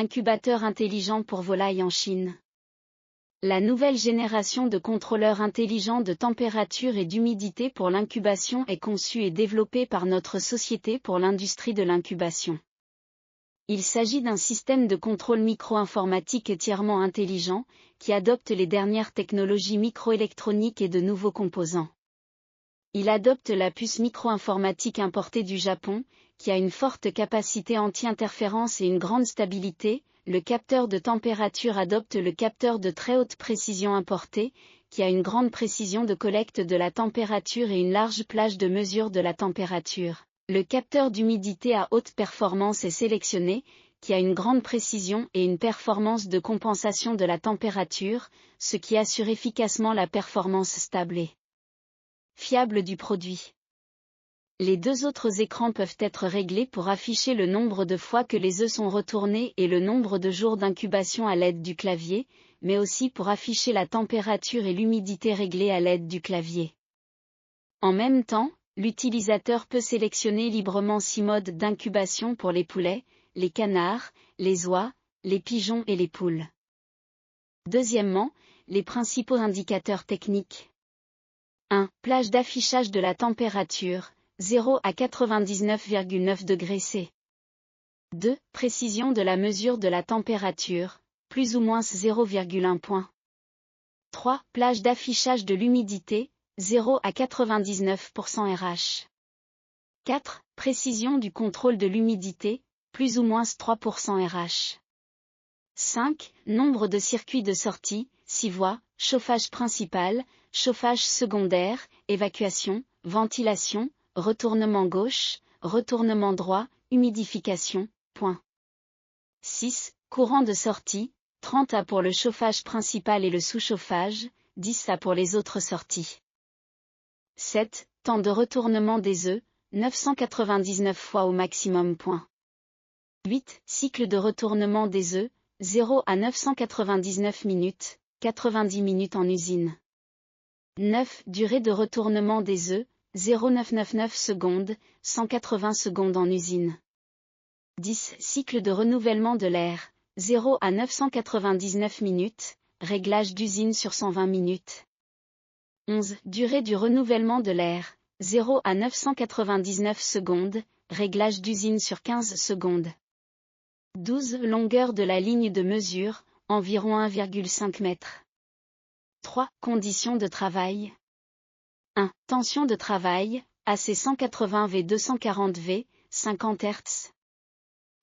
Incubateur intelligent pour volailles en Chine. La nouvelle génération de contrôleurs intelligents de température et d'humidité pour l'incubation est conçue et développée par notre société pour l'industrie de l'incubation. Il s'agit d'un système de contrôle micro-informatique entièrement intelligent, qui adopte les dernières technologies microélectroniques et de nouveaux composants. Il adopte la puce micro-informatique importée du Japon, qui a une forte capacité anti-interférence et une grande stabilité. Le capteur de température adopte le capteur de très haute précision importé, qui a une grande précision de collecte de la température et une large plage de mesure de la température. Le capteur d'humidité à haute performance est sélectionné, qui a une grande précision et une performance de compensation de la température, ce qui assure efficacement la performance stable et fiable du produit. Les deux autres écrans peuvent être réglés pour afficher le nombre de fois que les œufs sont retournés et le nombre de jours d'incubation à l'aide du clavier, mais aussi pour afficher la température et l'humidité réglées à l'aide du clavier. En même temps, l'utilisateur peut sélectionner librement 6 modes d'incubation pour les poulets, les canards, les oies, les pigeons et les poules. Deuxièmement, les principaux indicateurs techniques. 1. Plage d'affichage de la température, 0 à 99,9 degrés C. 2. Précision de la mesure de la température, plus ou moins 0,1 point. 3. Plage d'affichage de l'humidité, 0 à 99% RH. 4. Précision du contrôle de l'humidité, plus ou moins 3% RH. 5. Nombre de circuits de sortie, 6 voies, chauffage principal, chauffage secondaire, évacuation, ventilation, retournement gauche, retournement droit, humidification, point. 6. Courant de sortie, 30 A pour le chauffage principal et le sous-chauffage, 10 A pour les autres sorties. 7. Temps de retournement des œufs, 999 fois au maximum. Point. 8. Cycle de retournement des œufs, 0 à 999 minutes, 90 minutes en usine. 9. Durée de retournement des œufs, 0,999 secondes, 180 secondes en usine. 10. Cycle de renouvellement de l'air, 0 à 999 minutes, réglage d'usine sur 120 minutes. 11. Durée du renouvellement de l'air, 0 à 999 secondes, réglage d'usine sur 15 secondes. 12. Longueur de la ligne de mesure, environ 1,5 m. 3. Conditions de travail. 1. Tension de travail, AC 180 V 240 V, 50 Hz.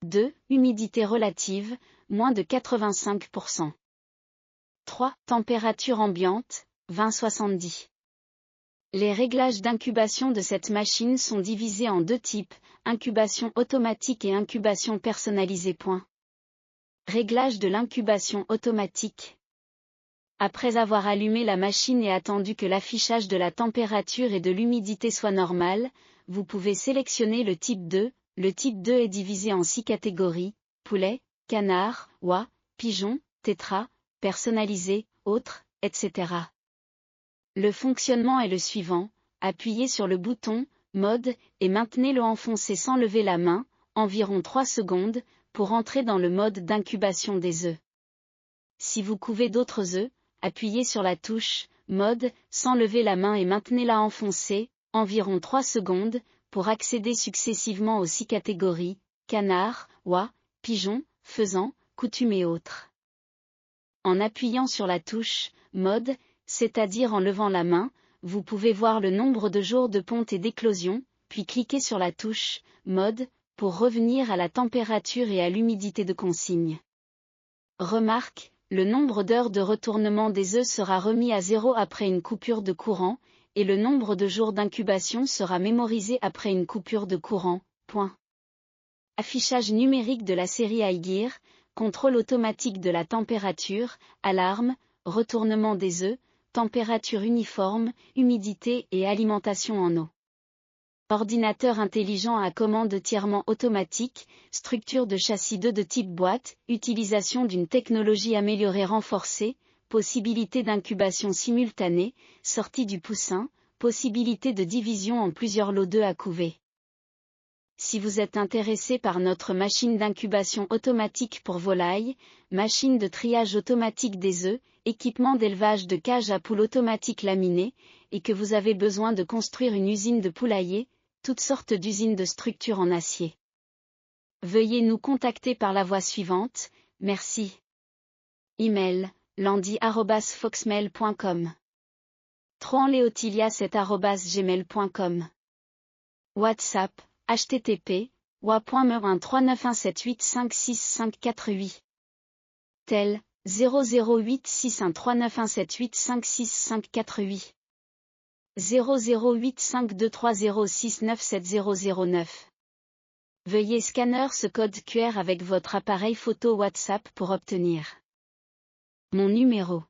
2. Humidité relative, moins de 85%. 3. Température ambiante, 20-70. Les réglages d'incubation de cette machine sont divisés en deux types, incubation automatique et incubation personnalisée. Point. Réglage de l'incubation automatique. Après avoir allumé la machine et attendu que l'affichage de la température et de l'humidité soit normal, vous pouvez sélectionner le type 2. Le type 2 est divisé en 6 catégories, poulet, canard, oie, pigeon, tétra, personnalisé, autres, etc. Le fonctionnement est le suivant, appuyez sur le bouton « Mode » et maintenez-le enfoncé sans lever la main, environ 3 secondes, pour entrer dans le mode d'incubation des œufs. Si vous couvez d'autres œufs, appuyez sur la touche « Mode » sans lever la main et maintenez-la enfoncée, environ 3 secondes, pour accéder successivement aux 6 catégories, canard, oie, pigeon, faisan, coutume et autres. En appuyant sur la touche « Mode », c'est-à-dire en levant la main, vous pouvez voir le nombre de jours de ponte et d'éclosion, puis cliquez sur la touche « Mode » pour revenir à la température et à l'humidité de consigne. Remarque, le nombre d'heures de retournement des œufs sera remis à 0 après une coupure de courant, et le nombre de jours d'incubation sera mémorisé après une coupure de courant. Point. Affichage numérique de la série iGear, contrôle automatique de la température, alarme, retournement des œufs, température uniforme, humidité et alimentation en eau. Ordinateur intelligent à commande entièrement automatique, structure de châssis 2 de type boîte, utilisation d'une technologie améliorée renforcée, possibilité d'incubation simultanée, sortie du poussin, possibilité de division en plusieurs lots d'œufs à couver. si vous êtes intéressé par notre machine d'incubation automatique pour volailles, machine de triage automatique des œufs, équipement d'élevage de cages à poules automatique laminées, et que vous avez besoin de construire une usine de poulailler, toutes sortes d'usines de structures en acier. Veuillez nous contacter par la voie suivante, merci. Email, landy@foxmail.com. troanleotilias@gmail.com. WhatsApp, http, wa.me13917856548. Tel, 00861391785658. 00852306970009. Veuillez scanner ce code QR avec votre appareil photo WhatsApp pour obtenir mon numéro.